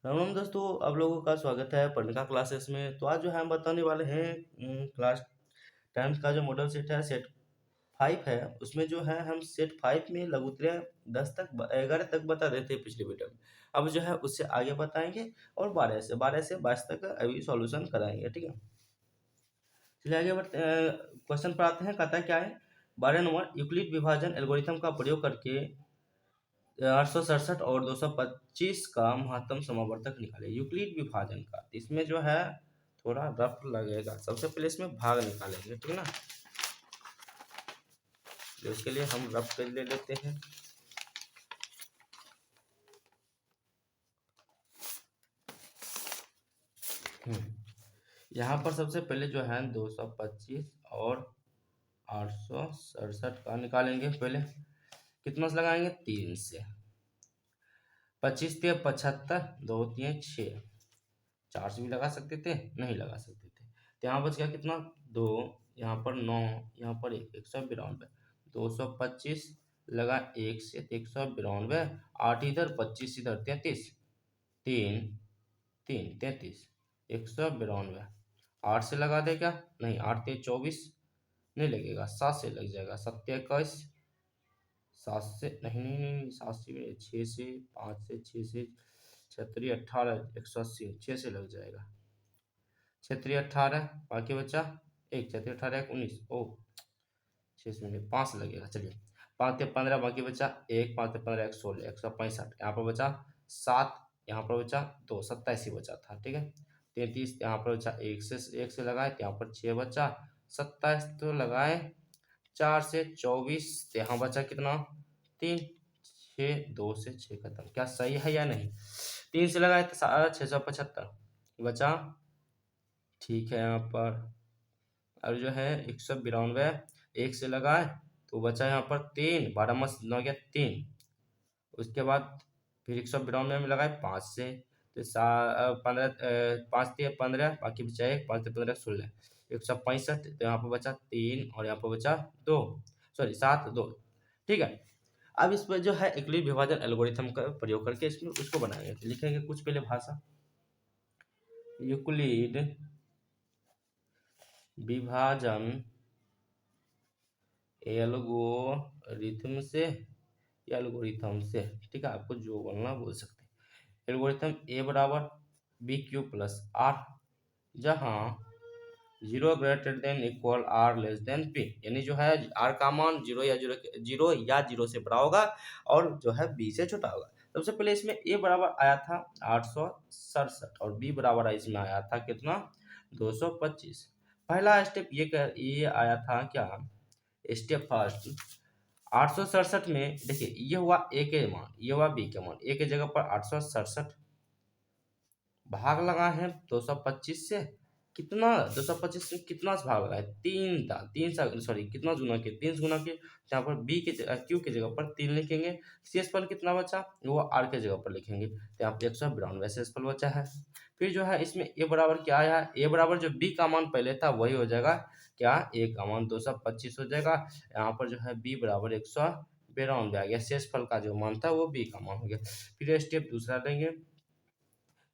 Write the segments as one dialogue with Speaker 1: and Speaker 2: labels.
Speaker 1: राम राम दोस्तों, आप लोगों का स्वागत है पढ़ने का क्लासेस में। तो आज जो है हम बताने वाले हैं क्लास 10th का जो मॉडल सेट है, सेट 5 है। उसमें जो है हम सेट 5 में लघुत्तरीय 10 तक 11 तक बता देते हैं पिछले वीडियो में। अब जो है उससे आगे बताएंगे और 12 से 22 तक अभी सॉल्यूशन कराएंगे, ठीक है। चलिए आगे बढ़ते क्वेश्चन पर आते हैं। कहता है क्या है, 12 नंबर, यूक्लिड विभाजन एल्गोरिथम का प्रयोग करके 867 और 225 का महत्तम समावर्तक निकाले। यूक्लिड विभाजन का इसमें जो है थोड़ा रफ लगेगा। सबसे पहले इसमें भाग निकालेंगे, ठीक है ना। तो इसके लिए हम रफ कर ले लेते हैं। यहाँ पर सबसे पहले जो है 225 और 867 का निकालेंगे। पहले कितना से लगाएंगे, 3 से। 25 3 75, 2 3 6, 4 से भी लगा सकते थे, नहीं लगा सकते थे। तो यहाँ बच गया कितना, 2, यहाँ पर 9, यहाँ पर 192, 225 लगा 1 से 192, 8 इधर 25 इधर 33, 3 3 33, 192। 8 से लगा दे क्या, नहीं, 8 3 24 नहीं लगेगा, 7 से लग जाएगा, 7 21, 7 से नहीं नहीं नहीं 7 से भी, 6 से, 5 से, 6 से, 6 18, 180, 6 से लग जाएगा। 6 18, बाकी बचा 1, 6 18 1 19, ओ 6 से नहीं 5 से लगेगा। चलिए 5 15, बाकी बचा 1, 5 15 1 16, 165, यहाँ पर बचा 7, यहाँ पर बचा 2, 27 ही बचा था, ठीक है। 33, यहाँ पर बचा 1 से लगाए तो यहाँ पर 6 बचा, 27 तो लगाए 4 से 24, तो यहाँ बचा कितना, 3, 6, 2 से 6 खत्म। क्या सही है या नहीं, 3 से लगाए तो 675 बचा, ठीक है। यहाँ पर और जो है 192, 1 से लगाए तो बचा यहाँ पर 3, 12 में 9 गया 3। उसके बाद फिर 192 में लगाए 5 से, तो 15, 5 3 15, बाकी बचा 1, 5 3 15 16, 165, तो यहाँ पर बचा 3 और यहाँ पर बचा 2, सॉरी 7 2, ठीक है। अब इस पर जो है यूक्लिड विभाजन एल्गोरिथम का प्रयोग करके इसमें उसको बनाएंगे। तो लिखेंगे कुछ पहले भाषा, यूक्लिड विभाजन एल्गोरिथम से, या एल्गोरिथम से, ठीक है, आपको जो बोलना बोल सकते हैं। एल्गोरिथम ए बराबर बी क्यू प्लस आर, जहां 0 greater than equal r less than p, यानी जो है आर का मान 0 से बड़ा होगा और जो है बी से छोटा होगा। सबसे पहले इसमें ए बराबर आया था 867 और बी बराबर इसमें आया था कितना, 225। पहला स्टेप ये आया था क्या, स्टेप फर्स्ट 867 में देखिए, ये हुआ ए के मान, ये हुआ बी के मान। ए के जगह पर 867, भाग लगा है 225 से, कितना 225 से कितना से भाग लगा है, 3 था, 3 से सॉरी कितना गुना के, 3 से गुना के। यहाँ पर बी के क्यू के जगह पर 3 लिखेंगे। शेषफल कितना बचा, वो आर के जगह पर लिखेंगे, तो यहाँ पर 192 शेषफल बचा है। फिर जो है इसमें ए बराबर क्या आया, ए बराबर जो बी का मान पहले था वही हो जाएगा, क्या, ए का मान 225 हो जाएगा। यहाँ पर जो है बी बराबर 192 आ गया, शेषफल का जो मान था वो बी का मान हो गया। फिर स्टेप दूसरा लेंगे,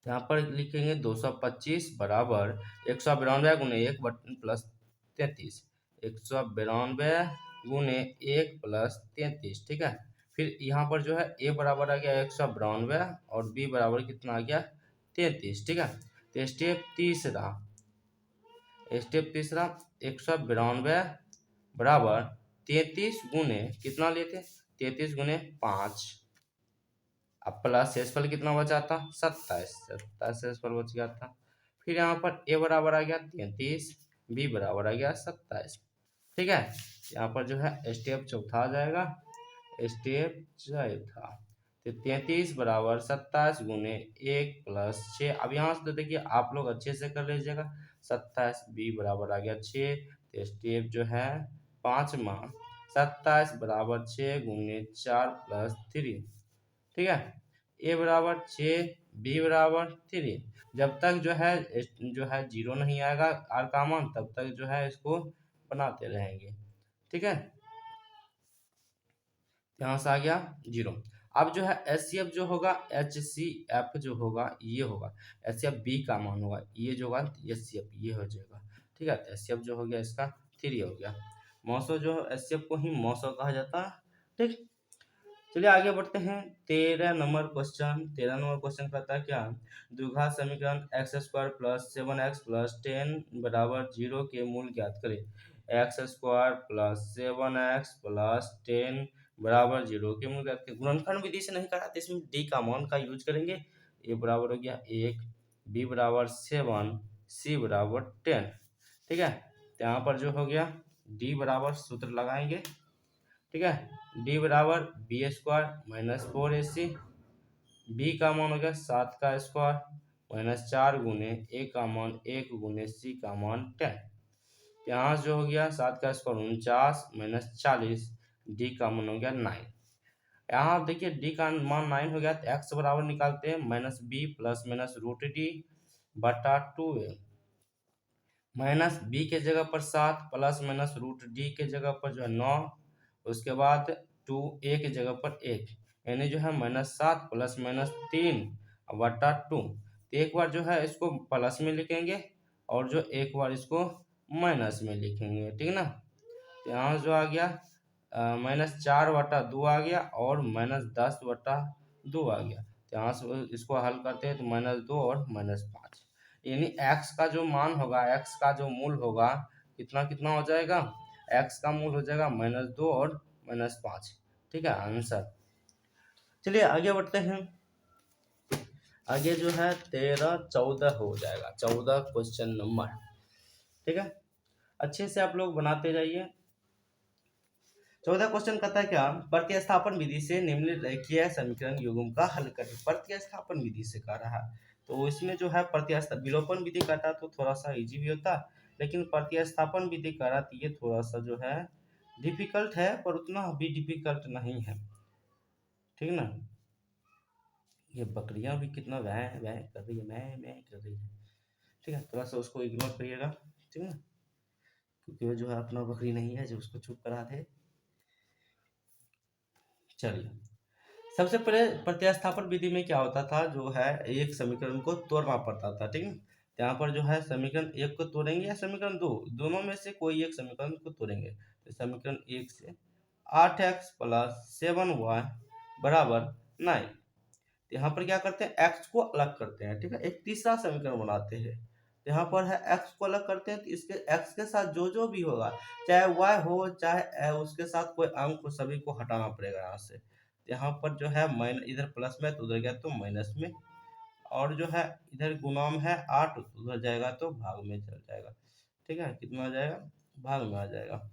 Speaker 1: यहाँ पर लिखेंगे 225 बराबर 192 गुने 1 प्लस 33, 192 गुने 1 प्लस 33, ठीक है। फिर यहाँ पर जो है ए बराबर आ गया 192 और बी बराबर कितना आ गया, 33, ठीक है। तो स्टेप तीसरा 192 बराबर 33 गुने कितना लेते, 33 गुने 5, अब प्लस शेषफल कितना बचा था, 27, 27 शेषफल बच गया था। फिर यहाँ पर ए बराबर आ गया 33, बी बराबर आ गया 27, ठीक है। यहाँ पर जो है स्टेप चौथा आ जाएगा, स्टेप चौथा, तो 33 बराबर 27 गुने 1 प्लस 6। अब यहाँ से तो देखिए आप लोग अच्छे से कर लीजिएगा, 27, बी बराबर आ गया 6, तो स्टेप जो है पांचवा, 27 बराबर 6 गुने 4 प्लस 3, ठीक है। ए बराबर 6, बी बराबर 3। जब तक जो है जीरो नहीं आएगा आर का मान, तब तक जो है इसको बनाते रहेंगे, ठीक है। यहाँ से आ गया जीरो। अब जो है HCF जो होगा, HCF जो होगा ये होगा HCF बी का मान होगा, ये जो होगा HCF ये हो जाएगा। ठीक है, तो HCF जो हो गया इसका 3 हो गया। मौसो जो HCF को ही मौसो कहा जाता है। ठीक, चलिए आगे बढ़ते हैं। 13 नंबर क्वेश्चन कहता है क्या, द्विघात समीकरण x² प्लस 7x प्लस 10 बराबर 0 के मूल ज्ञात करें। x² प्लस 7x प्लस 10 बराबर 0 के मूल ज्ञात करें। गुणनखंड विधि से नहीं कराते, इसमें डी का मान का यूज करेंगे। ए बराबर हो गया 1, बी बराबर 7, सी बराबर 10। ठीक है, तो यहाँ पर जो हो गया डी बराबर सूत्र लगाएंगे। ठीक है, डी बराबर b² माइनस 4ac, बी का मान हो गया 7 का स्क्वायर माइनस 4 गुने ए का मान 1 गुने सी का मान 10। यहाँ जो हो गया 7 का स्क्वायर 49 माइनस 40, डी का मान हो गया 9। यहाँ देखिए डी का मान 9 हो गया, तो एक्स बराबर निकालते हैं minus b plus minus root d बटा 2a, माइनस बी के जगह पर 7 प्लस माइनस रूट डी के जगह पर जो है 9, उसके बाद 2a के जगह पर 1, यानी जो है -7 प्लस -3 बटा 2। तो एक बार जो है इसको प्लस में लिखेंगे और जो एक बार इसको माइनस में लिखेंगे। ठीक ना, तो यहाँ जो आ गया -4 बटा 2 आ गया और -10 बटा 2 आ गया। तो यहाँ से इसको हल करते हैं तो -2 और -5, यानी x का जो मान होगा, x का जो मूल होगा कितना कितना हो जाएगा, x का मूल हो जाएगा -2 और -5। ठीक है, आंसर। चलिए आगे बढ़ते हैं। आगे जो है 13-14 हो जाएगा, 14 क्वेश्चन नंबर। ठीक है, अच्छे से आप लोग बनाते जाइए। 14 क्वेश्चन कहता है क्या, प्रतिस्थापन विधि से निम्नलिखित समीकरण युग्म का हल करें। प्रतिस्थापन विधि से कह रहा है, तो इसमें जो है विलोपन विधि कहता तो थोड़ा सा इजी भी होता, लेकिन प्रतिस्थापन विधि कह रहा तो ये थोड़ा सा जो है डिफिकल्ट है, पर उतना भी डिफिकल्ट नहीं है। ठीक ना, ये बकरियां भी कितना वह कर रही है, मैं कर रही है। ठीक है, थोड़ा सा उसको इग्नोर करिएगा। ठीक है, क्योंकि वो जो है अपना बकरी नहीं है जो उसको चुप करा दे। चलिए, सबसे पहले प्रतिस्थापन विधि में क्या होता था, जो है एक समीकरण को तोड़ना पड़ता था। ठीक है, यहाँ पर जो है समीकरण 1 को तोड़ेंगे या समीकरण 2, दोनों में से कोई एक समीकरण को तोड़ेंगे। तो समीकरण 1 से 8x प्लस 7y बराबर 9। यहाँ पर क्या करते हैं, x को अलग करते हैं। ठीक है, एक तीसरा समीकरण बनाते हैं। यहाँ पर है x को अलग करते हैं, तो इसके x के साथ जो जो भी होगा, चाहे y हो चाहे उसके साथ कोई अंक हो, सभी को हटाना पड़ेगा यहाँ से। यहाँ पर जो है इधर प्लस में तो उधर गया तो माइनस में, और जो है इधर गुणा में है 8, उधर जाएगा तो भाग में चल जाएगा। ठीक है, कितना आ जाएगा, भाग में आ जाएगा।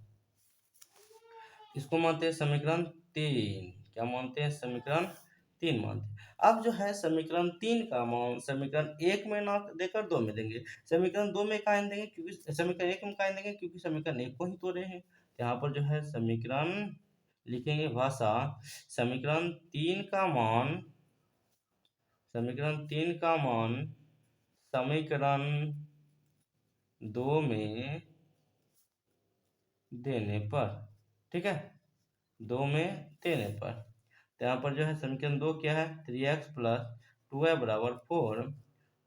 Speaker 1: इसको मानते हैं समीकरण 3। क्या मानते हैं, समीकरण 3 मानते हैं। अब जो है समीकरण 3 का मान समीकरण 1 में ना देकर 2 में देंगे। समीकरण 2 में काहे देंगे, क्योंकि समीकरण 1 में काहे देंगे, क्योंकि समीकरण 1 को ही तोड़े हैं। यहाँ पर जो है समीकरण लिखेंगे भाषा, समीकरण 3 का मान समीकरण 2 में देने पर। ठीक है, 2 में देने पर, तो यहाँ पर जो है समीकरण 2 क्या है, 3x प्लस 2y बराबर 4।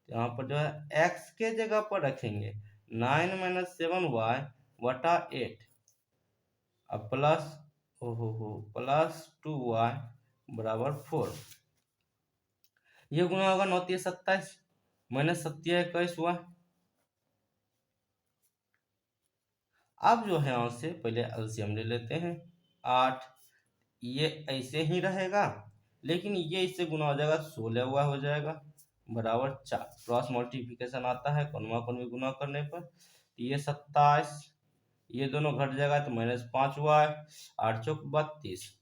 Speaker 1: यहाँ पर जो है x के जगह पर रखेंगे 9 माइनस 7y बटा 8, अब प्लस प्लस 2y बराबर 4। ये गुना होगा 9 3 27 माइनस 7 21 हुआ। अब जो है यहाँ से पहले एलसीएम ले लेते हैं। 8 ये ऐसे ही रहेगा, लेकिन ये इससे गुना हो जाएगा 16 हुआ हो जाएगा बराबर 4। क्रॉस मल्टीप्लिकेशन आता है कोनवा कोनवी गुना करने पर। ये 27, ये दोनों घट जाएगा तो -5 हुआ है, 8 चौक 32।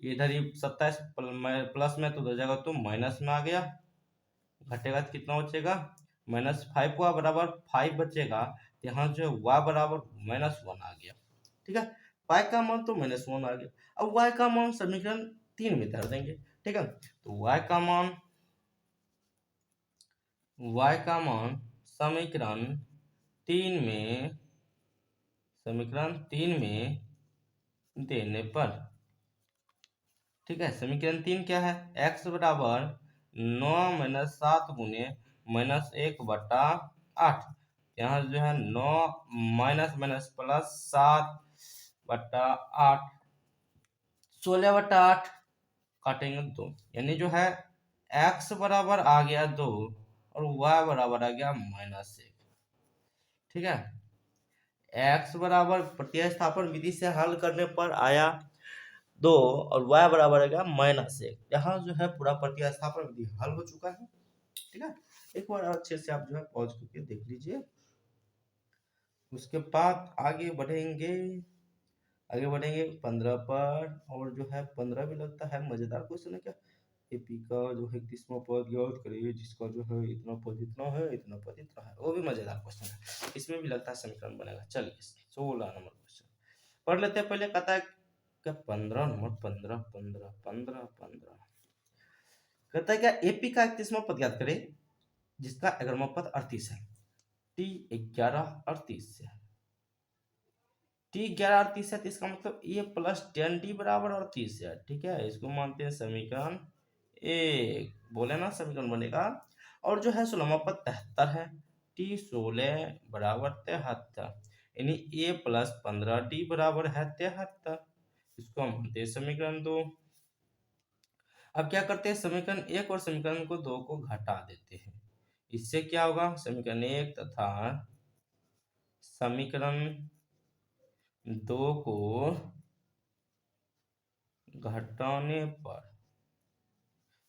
Speaker 1: इधर ही 27 प्लस में तो हो जाएगा तो माइनस में आ गया, घटेगा तो कितना बचेगा, -5 हुआ बराबर 5 बचेगा। यहाँ जो है y बराबर -1 आ गया। ठीक है, y का मान तो -1 आ गया। अब y का मान समीकरण 3 में धर देंगे। ठीक है, तो y का मान समीकरण 3 में देने पर ठीक है, समीकरण 3 क्या है, x बराबर 9 माइनस 7 गुने माइनस 1/8। यहाँ जो है 9 माइनस माइनस प्लस 7/8, 16/8 काटेंगे 2, यानी जो है x बराबर आ गया 2 और y बराबर आ गया -1। ठीक है, x बराबर प्रतिस्थापन विधि से हल करने पर आया 2 और y बराबर आ गया -1। यहाँ जो है पूरा प्रतिस्थापन विधि हल हो चुका है। ठीक है, एक बार अच्छे से आप जो है पॉज करके देख लीजिए। उसके बाद आगे बढ़ेंगे 15 पर, और जो है 15 भी लगता है मजेदार क्वेश्चन है क्या। एपी का जो है 31वां पद याद करिए, जिसका जो है इतना पद इतना है, इतना पद इतना है, वो भी मजेदार क्वेश्चन है। इसमें भी लगता है समीकरण बनेगा। चलिए 16 नंबर क्वेश्चन पढ़ लेते हैं। पहले कहता है क्या 15 नंबर, 15 15 15 15 कहता है क्या एपी का 31वां पद याद करें, जिसका 11वां पद 38 है। टी 11 38 से टी 11 38 है, तो इसका मतलब ए प्लस 10 डी बराबर 38 है। ठीक है, इसको मानते हैं समीकरण एक, बोले ना समीकरण बनेगा। और जो है 16वां पद 73 है, टी 16 बराबर 73, यानी ए प्लस 15 डी बराबर है 73। इसको हम मानते हैं समीकरण 2। अब क्या करते हैं, समीकरण 1 और समीकरण को 2 को घटा देते हैं। इससे क्या होगा, समीकरण 1 तथा समीकरण 2 को घटाने पर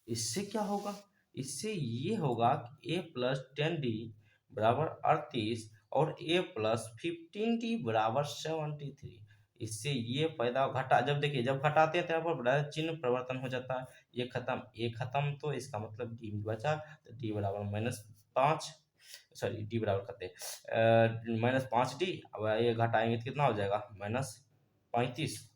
Speaker 1: इससे क्या होगा, इससे ये होगा कि ए प्लस 10 डी बराबर 38 और ए प्लस 15 डी बराबर 73। इससे ये पैदा घटा, जब देखिए जब घटाते हैं तो यहाँ पर बड़ा चिन्ह परिवर्तन हो जाता है। ये खत्म, ये खत्म, तो इसका मतलब डी बचा, तो डी बराबर -5, सॉरी डी बराबर करते -5 डी। अब ये घटाएंगे तो कितना हो जाएगा, -35।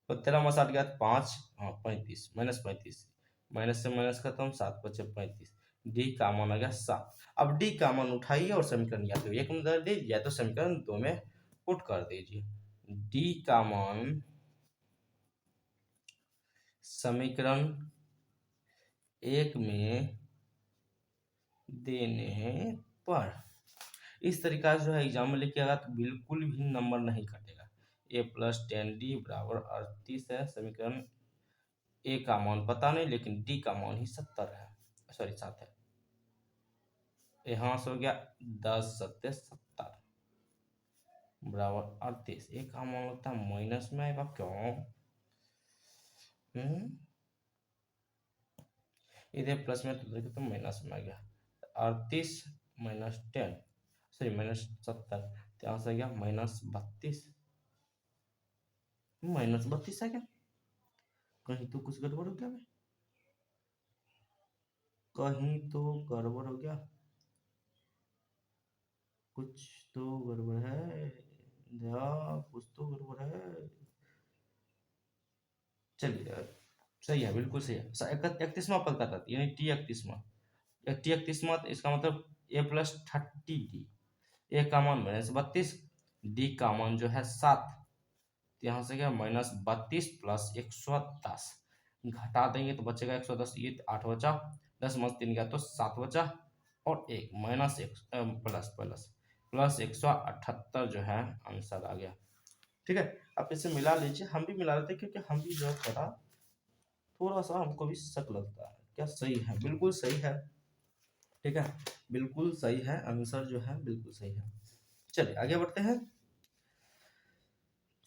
Speaker 1: तो 13 में 60 गया 5, हाँ 35, -35, माइनस से माइनस खत्म, 7 बचे 35। डी का मान आ गया 7। अब डी का मान उठाइए और समीकरण या तो 1 में डाल दीजिए या तो समीकरण 2 में पुट कर दीजिए। डी का मान समीकरण 1 में देने पर इस तरीका से जो है एग्जाम में लिखिएगा तो बिल्कुल भी नंबर नहीं कटेगा। ए प्लस 10 डी बराबर 38 है, समीकरण ए का मान पता नहीं, लेकिन डी का मान ही 70 है, सॉरी 7 है। यहाँ से हो गया 10 सत्ते 70 बराबर 38। एक का मान लगता है माइनस में आएगा, क्यों? इधर प्लस में तो देखो तो माइनस में आ गया। 38 -10, सॉरी -70, तो यहाँ से आ गया -32। -32 आ गया, कहीं तो कुछ गड़बड़ हो गया भाई, कहीं तो गड़बड़ हो गया, कुछ तो गड़बड़ है, कुछ तो गड़बड़ है। चलिए सही है, बिल्कुल सही है। 31वां पद का था, यानी टी 31वां, टी 31वां, तो इसका मतलब ए प्लस 30 डी। ए का मान -32, डी का मान जो है 7, तो यहाँ से क्या -32 प्लस 110, घटा देंगे तो बचेगा 110, ये 8 बचा, 10 में 3 गया तो 7 बचा, और एक माइनस एक प्लस प्लस प्लस 178 जो है आंसर आ गया। ठीक है, आप इसे मिला लीजिए, हम भी मिला लेते क्योंकि हम भी जो है थोड़ा थोड़ा सा हमको भी शक लगता है। क्या सही है, बिल्कुल सही है। ठीक है, बिल्कुल सही है, आंसर जो है बिल्कुल सही है। चलिए आगे बढ़ते हैं।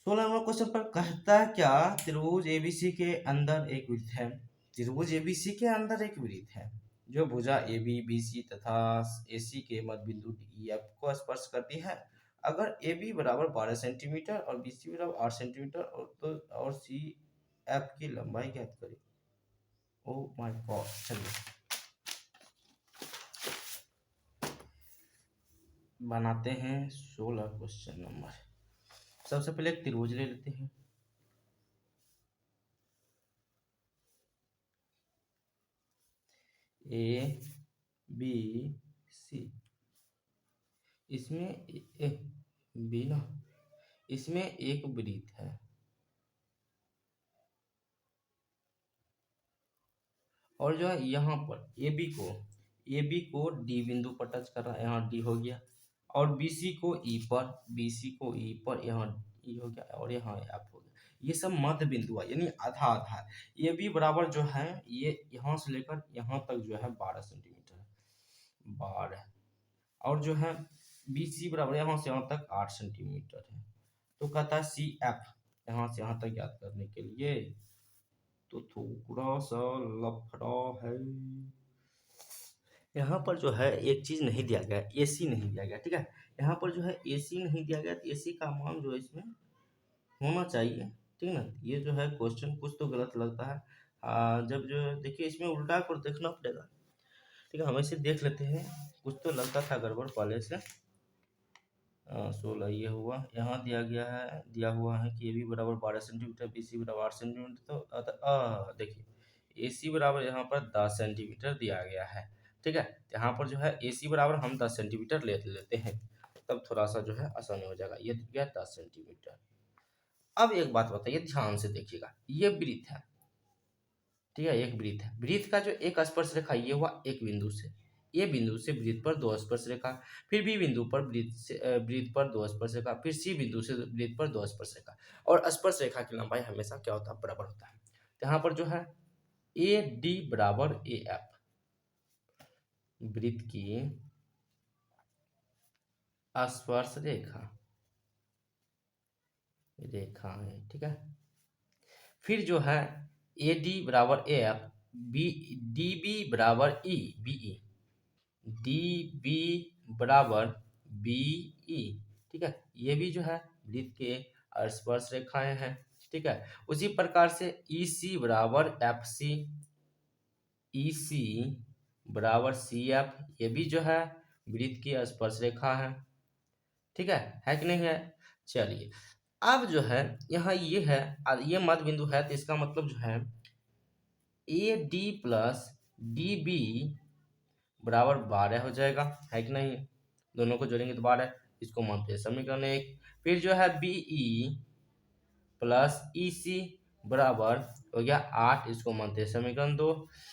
Speaker 1: 16 नंबर क्वेश्चन पर कहता है क्या, त्रिभुज एबीसी के अंदर एक वृत्त है। त्रिभुज एबीसी के अंदर एक वृत्त है जो भुजा ए बी बी सी तथा ए सी के मध्य बिंदु डी एफ को स्पर्श करती है। अगर ए बी बराबर 12 सेंटीमीटर और बी सी बराबर 8 सेंटीमीटर और सी एफ की लंबाई ज्ञात करें। ओ माय गॉड, चलिए बनाते हैं 16 क्वेश्चन नंबर। सबसे पहले एक त्रिभुज ले लेते हैं। ए बी सी, इसमें बी ना, इसमें एक वृत्त है। और जो है यहाँ पर ए बी को डी बिंदु पर टच कर रहा है, यहाँ डी हो गया, और बी सी को ई पर यहाँ ई हो गया, और यहाँ एफ हो गया। ये सब मध्य बिंदु है, यानी आधा आधा है। ए बी बराबर जो है ये यहाँ से लेकर यहाँ तक जो है 12 सेंटीमीटर है, 12, और जो है बी सी बराबर यहाँ से यहाँ तक 8 सेंटीमीटर है। तो कहता है सी एफ यहाँ से यहाँ तक ज्ञात करने के लिए, तो थोड़ा सा लफड़ा है। यहाँ पर जो है एक चीज नहीं दिया गया, एसी नहीं दिया गया, ठीक है। यहाँ पर जो है एसी नहीं दिया गया, तो एसी का मान जो है इसमें होना चाहिए, ठीक है ना। ये जो है क्वेश्चन कुछ तो गलत लगता है। जब जो देखिए इसमें उल्टा कर देखना पड़ेगा, ठीक है। हम इसे देख लेते हैं, कुछ तो लगता था गड़बड़ पहले से। 16 ये हुआ, यहाँ दिया हुआ है कि ए बी बराबर 12 सेंटीमीटर, बी सी बराबर 8 सेंटीमीटर। तो देखिए ए सी बराबर यहाँ पर 10 सेंटीमीटर दिया गया है, ठीक है। यहाँ पर जो है ए सी बराबर हम 10 सेंटीमीटर ले लेते हैं, तब थोड़ा सा जो है आसानी हो जाएगा। ये दिया 10 सेंटीमीटर। अब एक बात बताइए, ध्यान से देखिएगा, ये वृत्त है, ठीक है, एक वृत्त है। वृत्त का जो एक स्पर्श रेखा ये हुआ एक बिंदु से, ए बिंदु से वृत्त पर 2 स्पर्श रेखा, फिर बी बिंदु पर वृत्त पर 2 स्पर्श रेखा, फिर सी बिंदु से वृत्त पर 2 स्पर्श रेखा। और स्पर्श रेखा की लंबाई हमेशा क्या होता है, बराबर होता है। तो यहाँ पर जो है ए डी बराबर ए एफ वृत्त की स्पर्श रेखा है, ठीक है। फिर जो है ए डी बराबर A F, B D B बराबर E B E, D B बराबर बी ई, ठीक है। ये भी जो है वृत्त के स्पर्श रेखाएं हैं, ठीक है। उसी प्रकार से ई सी बराबर एफ सी, ई सी बराबर सी एफ, ये भी जो है वृत्त की स्पर्श रेखा है, ठीक है कि नहीं है। चलिए अब जो है यहाँ ये है, ये मध्य बिंदु है, तो इसका मतलब जो है A D plus D B बराबर 12 हो जाएगा, है कि नहीं। दोनों को जोड़ेंगे तो 12, इसको मानते हैं समीकरण 1। फिर जो है B E plus E C बराबर हो गया 8, इसको मानते हैं समीकरण 2।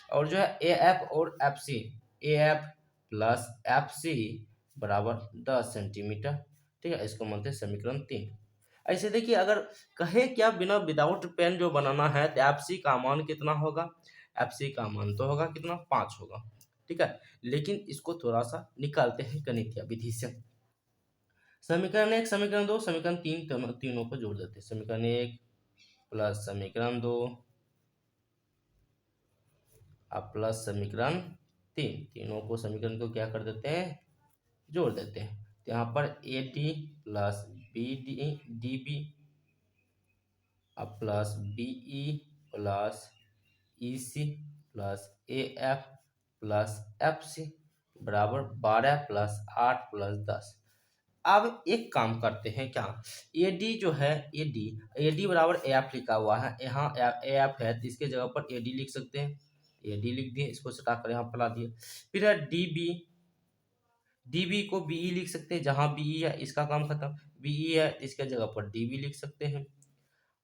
Speaker 1: और जो है ए एफ और f c, a F plus F C बराबर 10 सेंटीमीटर, ठीक है, इसको मानते हैं समीकरण 3। ऐसे देखिए, अगर कहे क्या बिना विदाउट पेन जो बनाना है, तो एफ सी का मान कितना होगा, एफ सी का मान तो होगा कितना, 5 होगा, ठीक है। लेकिन इसको थोड़ा सा निकालते हैं गणितीय विधि से। समीकरण 1 समीकरण 2 समीकरण 3, तीनों को जोड़ देते हैं। समीकरण 1 प्लस समीकरण 2 अब प्लस समीकरण 3, तीनों को समीकरण को क्या कर देते हैं, जोड़ देते हैं। तो यहाँ पर A T plus B D D B अब plus B E plus E C plus A F plus F C बराबर 12 प्लस 8 प्लस 10। अब एक काम करते हैं, क्या ए डी जो है ए डी बराबर ए एफ लिखा हुआ है, यहाँ ए एफ है, तो इसके जगह पर ए डी लिख सकते हैं, ए डी लिख दिए, इसको सटा कर यहाँ फैला दिए। फिर है डी बी को बी ई लिख सकते हैं, जहाँ बी ई है इसका काम खत्म, बी ई है इसके जगह पर डी बी लिख सकते हैं।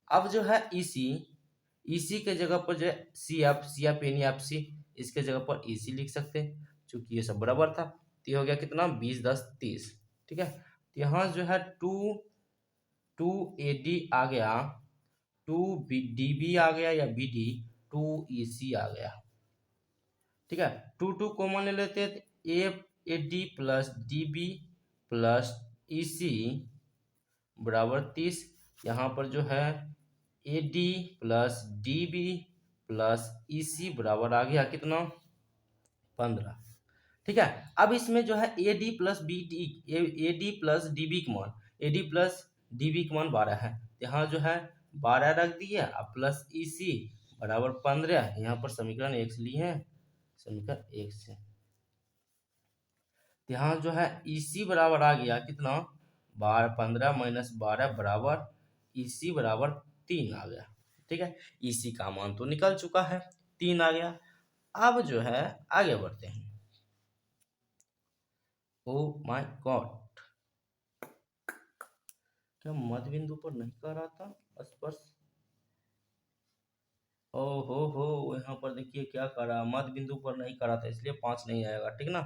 Speaker 1: अब जो है ई सी के जगह पर जो है सी एफ यानी एफ सी, इसके जगह पर ई सी लिख सकते हैं, चूंकि ये सब बराबर था। तो ये हो गया कितना, 20 10 30, ठीक है। तो यहाँ जो है टू ए डी आ गया, टू बी डी बी आ गया, या B D, two E C आ गया, ठीक है। टू कॉमन ले लेते हैं, A D plus D B plus E C बराबर 30। यहाँ पर जो है A D plus D B plus E C बराबर आ गया कितना, 15, ठीक है। अब इसमें जो है A D plus B d, a D plus D b का मान, a D plus D b का मान 12 है, यहाँ जो है 12 रख दिए, अब प्लस ई सी बराबर 15, यहाँ पर समीकरण 1 से लिए हैं, समीकरण 1 से। यहाँ जो है ई सी बराबर आ गया कितना, 15 माइनस 12 बराबर ई सी बराबर 3 आ गया, ठीक है। ई सी का मान तो निकल चुका है, 3 आ गया। अब जो है आगे बढ़ते हैं। ओ माय गॉड, क्या मध्य बिंदु पर नहीं कर रहा था स्पर्श, हो यहाँ पर देखिए क्या करा, मध्य बिंदु पर नहीं करा था इसलिए 5 नहीं आएगा, ठीक ना।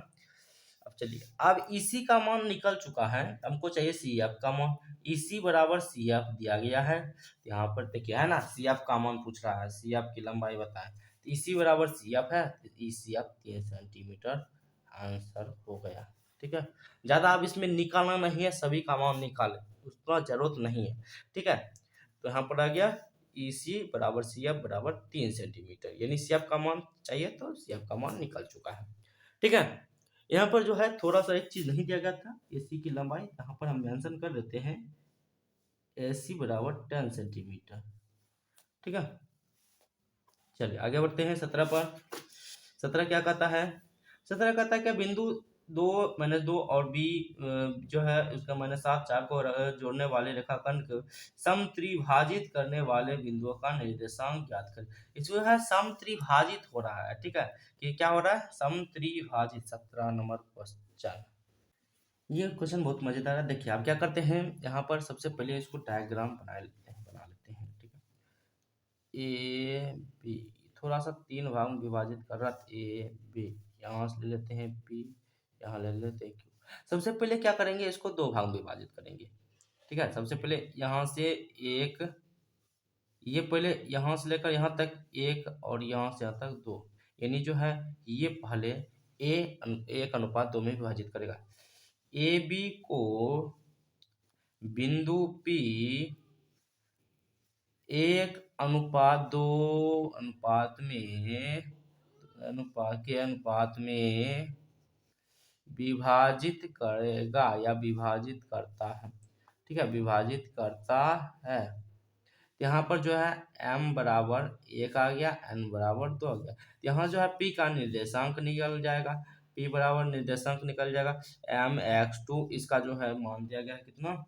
Speaker 1: अब चलिए, अब इसी का मान निकल चुका है, हमको चाहिए सी एफ का मान। इसी बराबर सी एफ दिया गया है, तो यहाँ पर देखिए है ना, सी एफ का मान पूछ रहा है, सी एफ की लंबाई बताएं, तो इसी बराबर सी एफ है, तो सी एफ 3 सेंटीमीटर आंसर हो गया। ठीक है, ज़्यादा अब इसमें निकालना नहीं है, सभी का मान निकाले, उतना जरूरत नहीं है। ठीक है, तो यहाँ पर आ गया ई सी बराबर सी एफ बराबर 3 सेंटीमीटर, यानी सी एफ का मान चाहिए तो सी एफ का मान निकल चुका है। ठीक है, यहाँ पर जो है थोड़ा सा एक चीज नहीं दिया गया था, एसी की लंबाई, यहाँ पर हम मेंशन कर देते हैं एसी बराबर 10 सेंटीमीटर। ठीक है, चलिए आगे बढ़ते हैं 17 पर। 17 क्या कहता है, 17 कहता है कि बिंदु 2 - 2 और बी जो है उसका -7 चार को जोड़ने वाले रेखाखंड को समत्रिभाजित करने वाले बिंदुओं का निर्देशांक ज्ञात करें। इसमें है समत्रिभाजित हो रहा है। ठीक है, कि क्या हो रहा है, समत्रिभाजित। 17 नंबर क्वेश्चन, ये क्वेश्चन बहुत मजेदार है। देखिए आप क्या करते हैं, यहाँ पर सबसे पहले इसको डायग्राम बना लेते हैं। ठीक है, ए बी, थोड़ा सा 3 भाग में विभाजित कर रहा है, ए बी, यहाँ से ले लेते हैं बी, यहाँ ले लेते हैं क्यू। सबसे पहले क्या करेंगे, इसको 2 भाग में विभाजित करेंगे। ठीक है, सबसे पहले यहाँ से एक, ये पहले यहाँ से लेकर यहाँ तक एक, और यहाँ से यहाँ तक 2, यानी जो है ये पहले एक अनुपात 2 में विभाजित करेगा। ए बी को बिंदु P 1:2 अनुपात में विभाजित करेगा या विभाजित करता है। ठीक है, विभाजित करता है। यहाँ पर जो है m बराबर 1 आ गया, n बराबर 2 आ गया। यहाँ जो है p का निर्देशांक निकल जाएगा, p बराबर निर्देशांक निकल जाएगा mx2, इसका जो है मान दिया गया है कितना,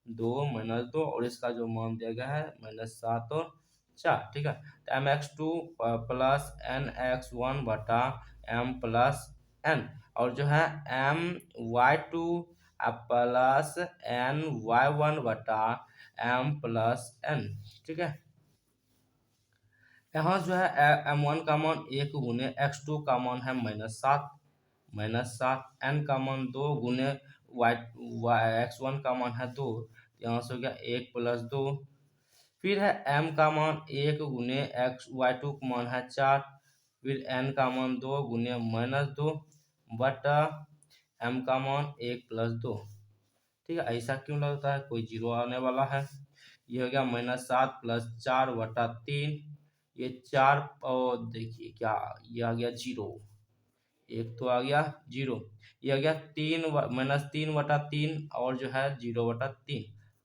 Speaker 1: 2 - 2, और इसका जो मान दिया गया है -7 और 4। ठीक है, तो mx2 प्लस nx1 बटा m प्लस n, और जो है my2 प्लस ny1 बटा m प्लस n। ठीक है, यहाँ जो है m1 का मान 1 गुने x2 का मान है -7, n का मान 2 गुने x1 का मान है 2, यहाँ से हो गया 1 + 2। फिर है m का मान 1 गुने y2 का मान है 4, फिर n का मान 2 गुने -2 बटा m का मान 1 + 2। ठीक है, ऐसा क्यों लगता है, कोई जीरो आने वाला है। ये हो गया -7 + 4 बटा 3, ये 4, और देखिए क्या, ये आ गया 0, एक तो आ गया 0, ये आ गया 3 बटा 3, और जो है 0 बटा 3।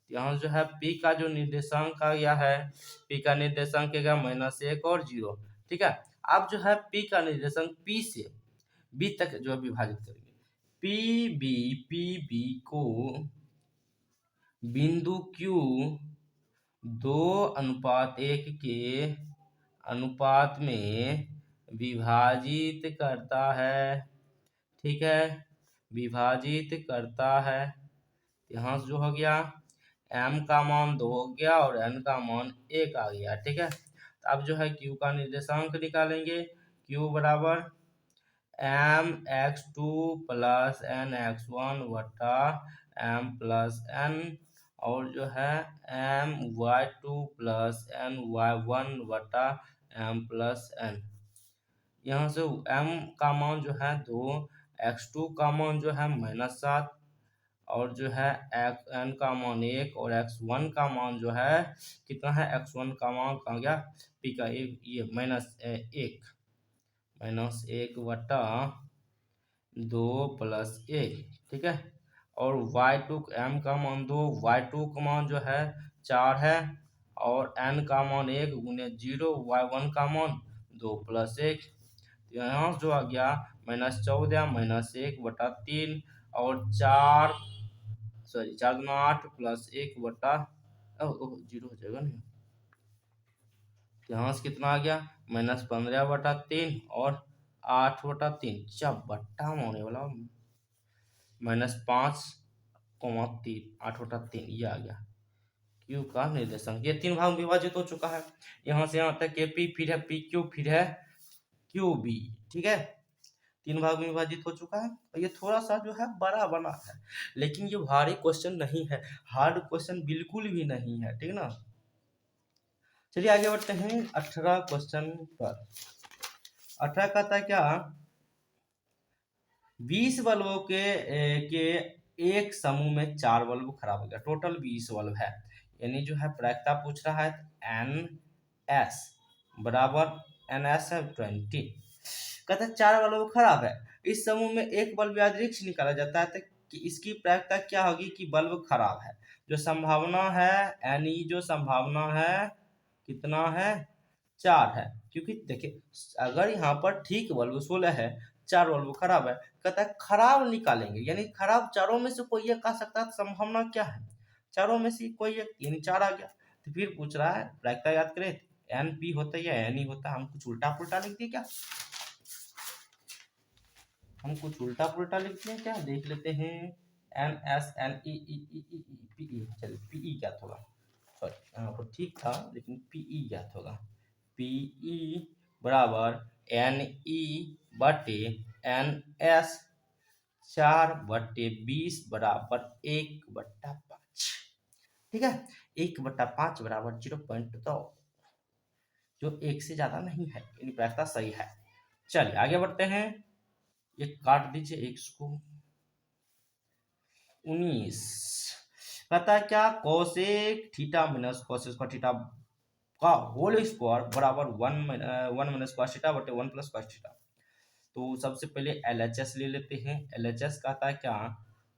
Speaker 1: यहाँ जो है p का जो निर्देशांक आ गया है, p का निर्देशांक आ गया -1 और 0। ठीक है, अब जो है p का निर्देशांक p से b तक जो है विभाजित करेंगे। पी बी को बिंदु Q 2:1 के अनुपात में विभाजित करता है। ठीक है, विभाजित करता है। यहाँ से जो हो गया m का मान 2 हो गया और n का मान 1 आ गया। ठीक है, तो अब जो है q का निर्देशांक निकालेंगे, q बराबर mx2 प्लस nx1 बटा m प्लस n, और जो है my2 प्लस ny1 बटा m प्लस n। यहाँ से m का मान जो है 2, x2 का मान जो है -7, और जो है n का मान 1, और x1 का मान जो है कितना है, x1 का मान कहाँ गया, p का ये -1 बटा 2 + 1। ठीक है, और y2 m का मान 2, y2 का मान जो है 4 है, और n का मान 1 गुने 0, y1 का मान 2 + 1। यहाँ जो आ गया -14 -1 बटा 3, और 4 दूना 8 + 1 बटा 0 हो जाएगा ना, यहाँ से कितना आ गया -15 बटा 3 और 8 बटा 3, जब बट्टा होने वाला -5, 3 8 बटा 3, ये आ गया क्यू का निर्देशांक, ये 3 भाग में विभाजित हो चुका है। यहाँ से यहाँ तक पी, फिर है पी क्यू, फिर है क्यू बी। ठीक है, 3 भाग में विभाजित हो चुका है। और ये थोड़ा सा जो है बड़ा बना है, लेकिन ये भारी क्वेश्चन नहीं है, हार्ड क्वेश्चन बिल्कुल भी नहीं है। ठीक ना, चलिए आगे बढ़ते हैं 18 क्वेश्चन पर। 18 कहता है क्या, 20 बल्बों के एक समूह में 4 बल्ब खराब हो गया, टोटल 20 बल्ब है। यानी जो है प्रायिकता पूछ रहा है, एन एस बराबर एन एस है 20। कहता है 4 बल्ब खराब है, इस समूह में एक बल्ब यादृच्छिक निकाला जाता है, तो कि इसकी प्रायिकता क्या होगी कि बल्ब खराब है। जो संभावना है, यानी जो संभावना है कितना है, 4 है। क्योंकि देखिए अगर यहाँ पर ठीक बल्ब 16 है, 4 बल्ब खराब है, कहता है खराब निकालेंगे, यानी खराब चारों में से कोई एक आ सकता है। संभावना क्या है, चारों में से कोई एक, यानी 4 आ गया। तो फिर पूछ रहा है प्रायिकता याद करें, एन पी होता है या एन ई होता है। हम कुछ उल्टा पुल्टा लिख दिए क्या, हम कुछ उल्टा पुल्टा लिख दिए क्या, देख लेते हैं। एन एस एन ई ई ई ई पी ई, चलिए पी ई क्या होगा, सॉरी यहाँ पर ठीक था लेकिन पी ई क्या होगा, पी ई बराबर एन ई बटे एन एस, 4/20 बराबर 1/5। ठीक है, 1/5 बराबर 0.2, जो 1 से ज्यादा नहीं है, यानी प्रायिकता सही है। चलिए आगे बढ़ते हैं, ये काट दीजिए इसको। 19 कहता है क्या, cosec theta minus cosec square theta का होल स्क्वायर बराबर 1 माइनस कॉस थीटा बटे 1 प्लस कॉस थीटा। तो सबसे पहले एलएचएस ले लेते हैं। एलएचएस कहता है क्या,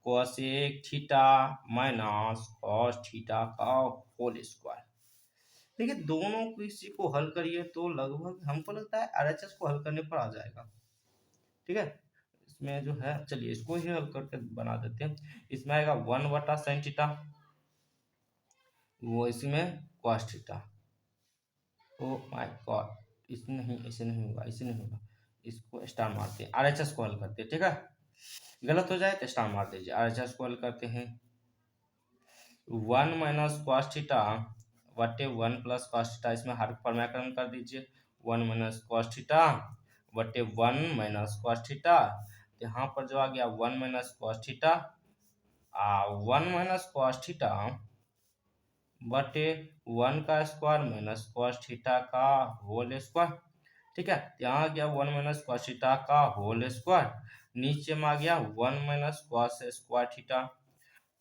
Speaker 1: cosec theta minus cos theta का होल स्क्वायर। देखिए दोनों किसी को हल करिए तो लगभग हमको लगता है एलएचएस को हल करने पर आ जाएगा। ठीक है, इसमें जो है चलिए इसको ही हल करके बना देते हैं। इसमें आएगा 1/sin थीटा, वो इसमें cos theta. Oh my God, इसमें नहीं, ऐसे नहीं होगा, ऐसे नहीं होगा, इसको स्टार मारते हैं, आरएचएस को हल करते हैं। ठीक है, गलत हो जाए तो स्टार मार दीजिए। आरएचएस को हल करते हैं, 1 माइनस कॉस थीटा बटे 1 प्लस कॉस थीटा, इसमें हर परिमाकरण कर दीजिए। 1 माइनस कॉस थीटा बटे 1 माइनस कॉस थीटा, यहाँ पर जो आ गया 1 minus cos theta, 1 minus cos theta बटे 1 का स्क्वायर माइनस कॉस थीटा का होल स्क्वायर। ठीक है, यहाँ आ गया 1 माइनस कॉस थीटा का होल स्क्वायर, नीचे में आ गया 1 माइनस कॉस स्क्वायर थीटा,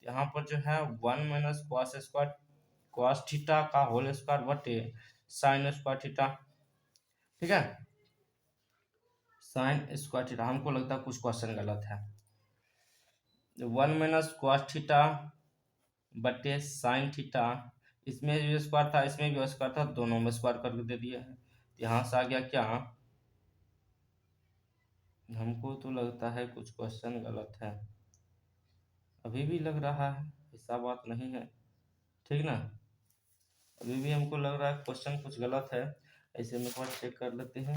Speaker 1: यहाँ पर जो है 1 minus cos square cos theta का होल स्क्वायर बटे साइन स्क्वायर थीटा। ठीक है, साइन स्क्वायर थीटा, हमको लगता है कुछ क्वेश्चन गलत है। 1 माइनस कॉस थीटा बटे साइन थीटा, इसमें जो स्क्वायर था इसमें भी स्क्वायर था, दोनों में स्क्वायर करके दे दिया है। यहाँ से आ गया क्या, हमको तो लगता है कुछ क्वेश्चन गलत है, अभी भी लग रहा है, ऐसा बात नहीं है। ठीक ना, अभी भी हमको लग रहा है क्वेश्चन कुछ गलत है। ऐसे में एक बार चेक कर लेते हैं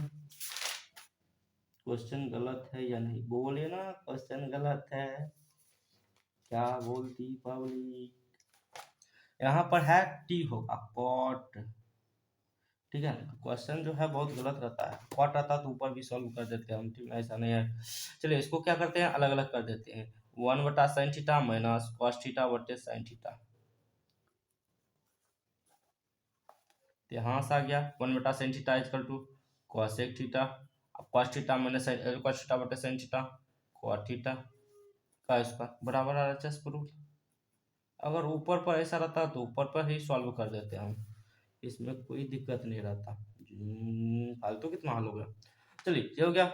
Speaker 1: क्वेश्चन गलत है या नहीं। बोले ना क्वेश्चन गलत है, क्या बोलती पब्लिक। यहाँ पर है टी होगा पॉट। ठीक है, क्वेश्चन जो है बहुत गलत रहता है, पॉट रहता तो ऊपर भी सॉल्व कर देते हैं हम। ठीक है, ऐसा नहीं है। चलिए इसको क्या करते हैं, अलग अलग कर देते हैं। 1/sin theta minus cos theta बटे साइन थीटा, यहाँ से आ गया 1/sin theta equal to cosec theta, अब cos theta minus cos theta बटे साइन थीटा, कॉट थीटा का इसका बराबर आरएचएस रूल। अगर ऊपर पर ऐसा रहता तो ऊपर पर ही सॉल्व कर देते हम, इसमें कोई दिक्कत नहीं रहता। फालतू कितना हल हो गया। चलिए ये हो गया।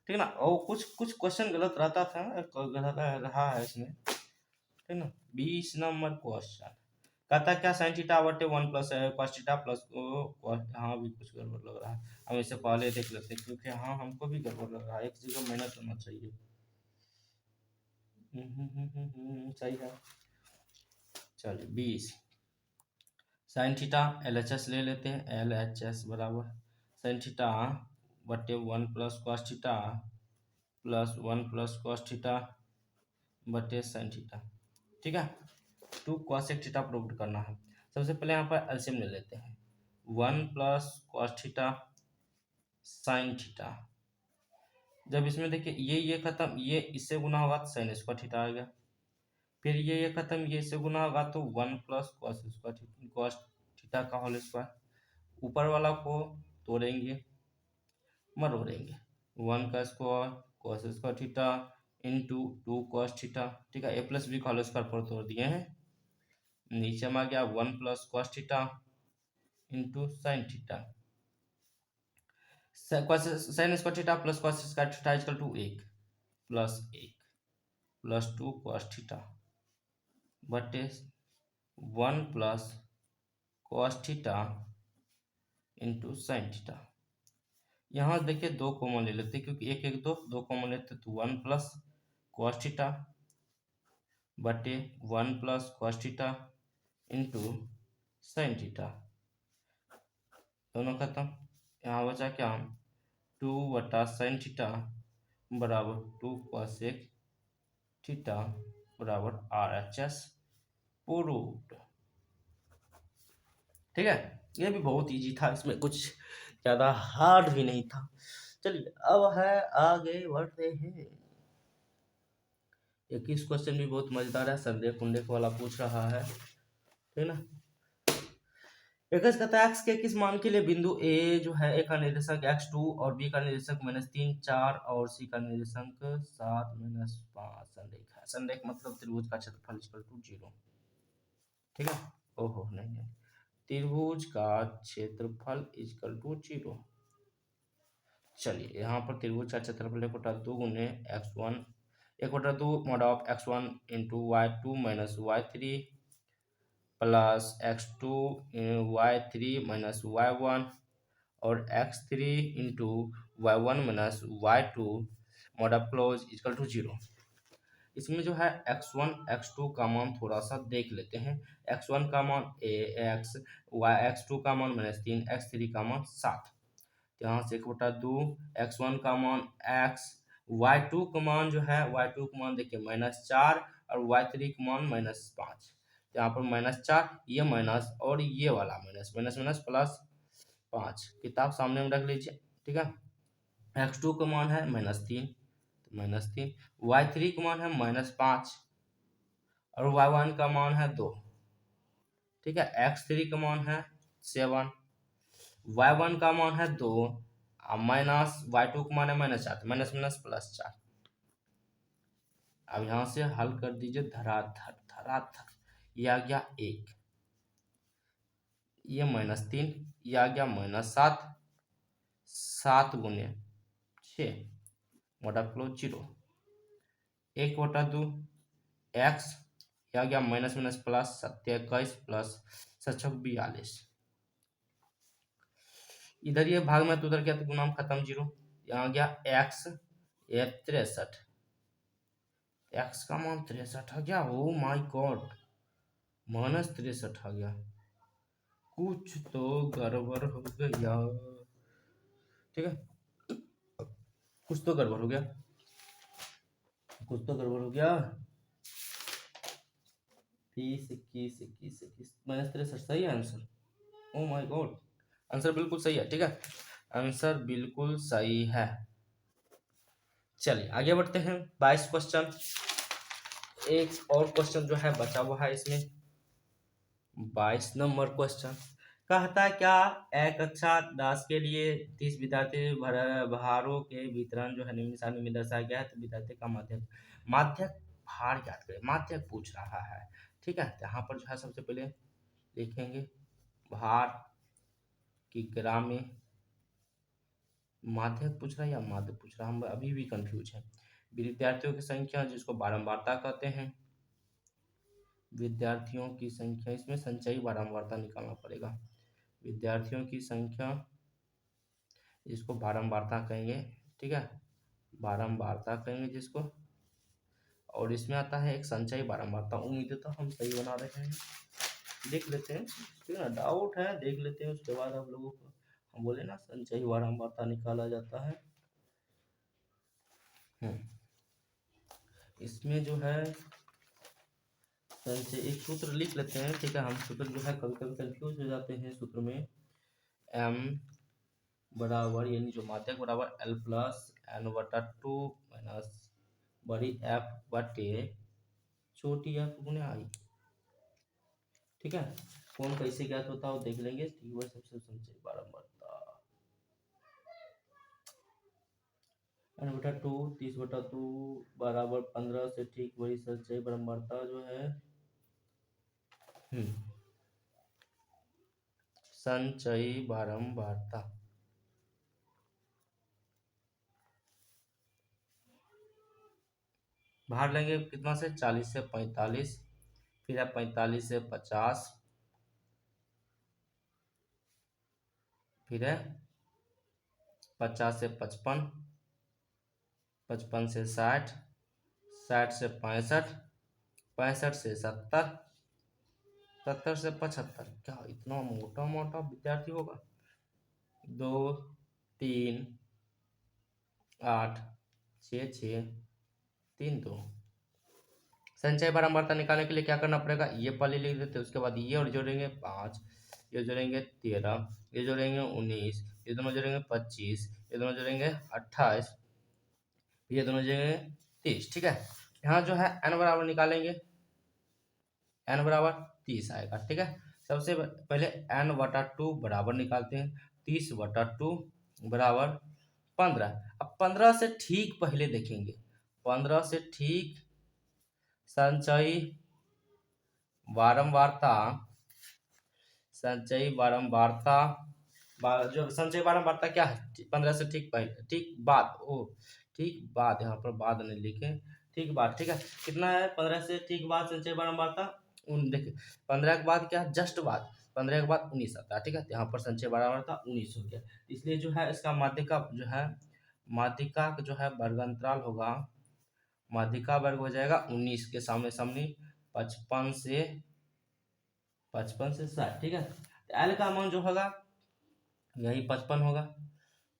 Speaker 1: ठीक ना, और कुछ कुछ क्वेश्चन गलत रहता था, गलत रहा है इसमें। ठीक ना, 20 नंबर क्वेश्चन कहता क्या, साइन थीटा बटे 1 प्लस कॉस थीटा प्लस, हाँ भी कुछ गड़बड़ लग रहा है, हम इसे पहले देख लेते हैं क्योंकि हाँ हमको भी गड़बड़ लग रहा है, एक जगह मेहनत होना चाहिए। सही है। चलिए 20 साइन थीटा एलएचएस ले लेते हैं, एलएचएस बराबर साइन थीटा बटे 1 plus cos theta plus 1 plus cos theta बटे साइन थीटा। ठीक है, 2 कॉसेक थीटा प्रूव करना है। सबसे पहले यहाँ पर एलसीएम ले लेते हैं। 1 plus cos theta sine theta, जब इसमें देखिए ये खत्म, ये इससे गुना होगा तो साइन स्क्वायर थीटा आ गया, फिर ये खत्म, ये इससे गुना होगा तो 1 plus cos square cos theta का होल स्क्वायर, ऊपर वाला को तोड़ेंगे मरोड़ेंगे, 1 का square cos square theta into 2 cos theta, ठीक है, ए प्लस बी का होल स्क्वायर पर तोड़ दिए हैं, नीचे में आ गया 1 plus cos theta into sine theta, sine square theta plus cos square theta equal to 1 plus 1 plus 2 cos theta बटे 1 plus cos theta into sine theta. यहाँ देखिए 2 कॉमन ले लेते हैं, क्योंकि एक एक दो कॉमन लेते तो 1 प्लस कॉस थीटा बटे 1 plus cos theta into sine theta, दोनों खत्म। यहाँ बचा क्या, 2 बटा साइन थीटा बराबर 2 कॉसेक थीटा बराबर RHS प्रूव्ड। ठीक है, ये भी बहुत इजी था, इसमें कुछ ज़्यादा हार्ड भी नहीं था। चलिए अब है आगे बढ़ते हैं। 21 क्वेश्चन भी बहुत मजेदार है, संदेह पुंडेक वाला पूछ रहा है, ठीक ना। एकस कहता है x के किस मान के लिए बिंदु A जो है A का निर्देशक x2 और B का निर्देशक -3 4 और C का निर्देशक 7 -5 संरेख है। संरेख मतलब त्रिभुज का क्षेत्रफल इक्वल टू 0, ठीक है। ओहो नहीं, त्रिभुज का क्षेत्रफल इक्वल टू 0। चलिए यहाँ पर त्रिभुज का क्षेत्रफल 1/2 गुने x1 1/2 mod of x1 into y2 minus y3 plus x2 y3 minus y1 और x3 into y1 minus y2 mod of close equal to 0। इसमें जो है x1 x2 का मान थोड़ा सा देख लेते हैं। x1 का मान x2 का मान -3 x3 का मान 7, यहाँ से 1/2 x1 का मान x, y2 का मान जो है y2 का मान देखिए -4 और y3 का मान -5, यहाँ पर -4 ये माइनस और ये वाला माइनस माइनस माइनस प्लस 5, किताब सामने में रख लीजिए, ठीक है। x2 का मान है -3 तो -3, y3 का मान है -5 और y1 का मान है 2, ठीक है। x3 का मान है 7, y1 का मान है 2 माइनस y2 का मान है -4, माइनस माइनस प्लस 4। अब यहाँ से हल कर दीजिए धराधर धराधर, ये आ गया 1, ये -3, ये आ गया -7, 7 गुने 6 मोटा क्लोज 0, 1/2 x, ये आ गया माइनस माइनस प्लस 27 प्लस 42, इधर ये भाग में तो उधर क्या तो गुना खत्म 0, यहाँ आ गया x, ये 63, x का मान 63 आ गया। ओ माय गॉड, -63 आ गया, कुछ तो गड़बड़ हो गया, ठीक है, कुछ तो गड़बड़ हो गया, कुछ तो गड़बड़ हो गया। 30 21 21 21 -63 सही है answer. Oh my God, answer बिल्कुल सही है, ठीक है, आंसर बिल्कुल सही है। चलिए आगे बढ़ते हैं। 22 क्वेश्चन, एक और क्वेश्चन जो है बचा हुआ है इसमें। 22 नंबर क्वेश्चन कहता है क्या एक कक्षा 10 के लिए 30 विद्यार्थी भारों के वितरण जो है निम्न सारणी में दर्शाया गया है, तो विद्यार्थी का माध्यक भार ज्ञात करें, माध्यक पूछ रहा है, ठीक है। यहाँ पर जो है सबसे पहले लिखेंगे भार की ग्राम में, माध्यक पूछ रहा है या माध्य पूछ रहा है, हम अभी भी कंफ्यूज हैं। विद्यार्थियों की संख्या जिसको बारंबारता कहते हैं, विद्यार्थियों की संख्या, इसमें संचयी बारंबारता निकालना पड़ेगा, विद्यार्थियों की संख्या जिसको बारंबारता कहेंगे, ठीक है, बारंबारता कहेंगे जिसको, और इसमें आता है एक संचयी बारंबारता। उम्मीद है तो हम सही बना रहे हैं, देख लेते हैं, ठीक है ना, डाउट है देख लेते हैं, उसके बाद आप लोगों को हम बोले ना संचयी बारंबारता निकाला जाता है। इसमें जो है संचय एक सूत्र लिख लेते हैं, ठीक है। हम सूत्र जो है कभी कभी कंफ्यूज हो जाते हैं सूत्र में। m बराबर यानी जो माध्यक बराबर l प्लस n बटा 2 माइनस बड़ी f बटे छोटी f गुने i, ठीक है। कौन कैसे ज्ञात होता है वो देख लेंगे। वह सबसे संचय बारंबारता n बटा 2 30 बटा 2 बराबर 15 से ठीक वही संचय बारंबारता जो है संचयी बारंबारता। बाहर लेंगे कितना से 40 से 45, फिर है 45 से 50, फिर है 50 से 55, 55 से 60, 60 से 65, 65 से 70, 70 से 75। क्या इतना मोटा मोटा विद्यार्थी होगा? 2 3 8 6 6 3 2। संचय बारंबारता निकालने के लिए क्या करना पड़ेगा? ये पहले लिख देते, उसके बाद ये और जोड़ेंगे 5, ये जोड़ेंगे 13, ये जोड़ेंगे 19, ये दोनों जोड़ेंगे 25, ये दोनों जोड़ेंगे 28, ये दोनों जोड़ेंगे 30, ठीक है। यहाँ जो है n बराबर निकालेंगे, n बराबर 30 आएगा, ठीक है। सबसे पहले n बटा 2 बराबर निकालते हैं। 30 बटा 2 बराबर 15। अब 15 से ठीक पहले देखेंगे, 15 से ठीक संचयी बारंबारता, संचयी बारंबारता जो संचयी बारंबारता क्या है? 15 से ठीक पहले, ठीक बाद, ओ ठीक बाद, यहाँ पर बाद नहीं लिखे, ठीक बाद, ठीक है। कितना है 15 से ठीक बाद संचयी बारंबारता? देखिए 15 के बाद क्या है? जस्ट बाद, 15 के बाद 19 आता है, ठीक है। यहाँ पर संचयी बारंबारता 19 हो गया, इसलिए जो है इसका माध्यिका जो है, माध्यिका जो है वर्गांतराल होगा, माध्यिका वर्ग हो जाएगा 19 के सामने सामने 55 से 60, ठीक है। एल का मान जो होगा यही 55 होगा,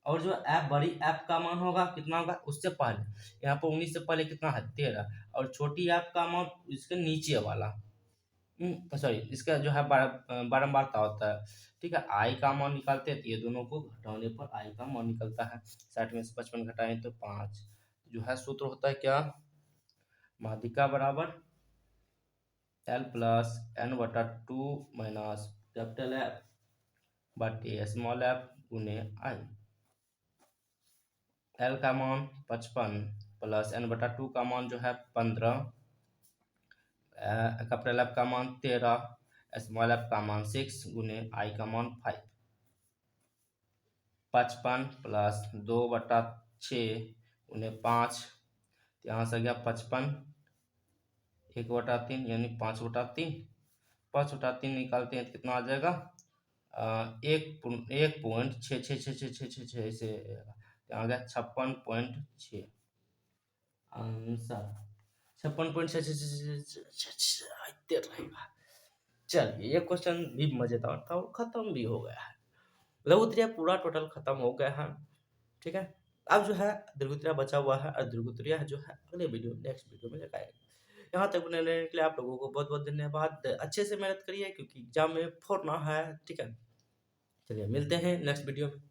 Speaker 1: और जो एफ बड़ी एफ का मान होगा कितना होगा? उससे पहले यहाँ पर 19 से पहले कितना है? 13, और छोटी एफ का मान इसके नीचे वाला, सॉरी इसका जो है बारंबारता होता है, ठीक है। आई का मान निकालते हैं तो ये दोनों को घटाने पर आई का मान निकलता है। 60 में से 55 घटाएं तो 5। जो है सूत्र होता है क्या? माध्यिका बराबर एल प्लस n बटा 2 माइनस कैपिटल एफ बटे स्मॉल एफ गुने आई। एल का मान 55 प्लस n बटा 2 का मान जो है 15, कैपिटल एफ का मान 13, स्मॉल एफ का मान 6 गुने आई का मान 5। 55 प्लस 2 बटा 6 गुने 5, यहाँ से गया 55, 1 बटा 3 यानी 5 बटा 3, 5 बटा 3 निकालते हैं तो कितना आ जाएगा? 1.666666 से आ गया 56.6 आंसर 56.666 रहेगा। चलिए ये क्वेश्चन भी मजेदार था और खत्म भी हो गया है। लघुत्तरीय पूरा टोटल खत्म हो गया है, ठीक है। अब जो है दीर्घोत्तरीय बचा हुआ है, और दीर्घोत्तरीय जो है अगले वीडियो नेक्स्ट वीडियो में लगाएंगे। यहाँ तक बने रहने के लिए आप लोगों को बहुत बहुत धन्यवाद। अच्छे से मेहनत करिए क्योंकि एग्जाम में फोड़ना है, ठीक है। चलिए मिलते हैं नेक्स्ट वीडियो में।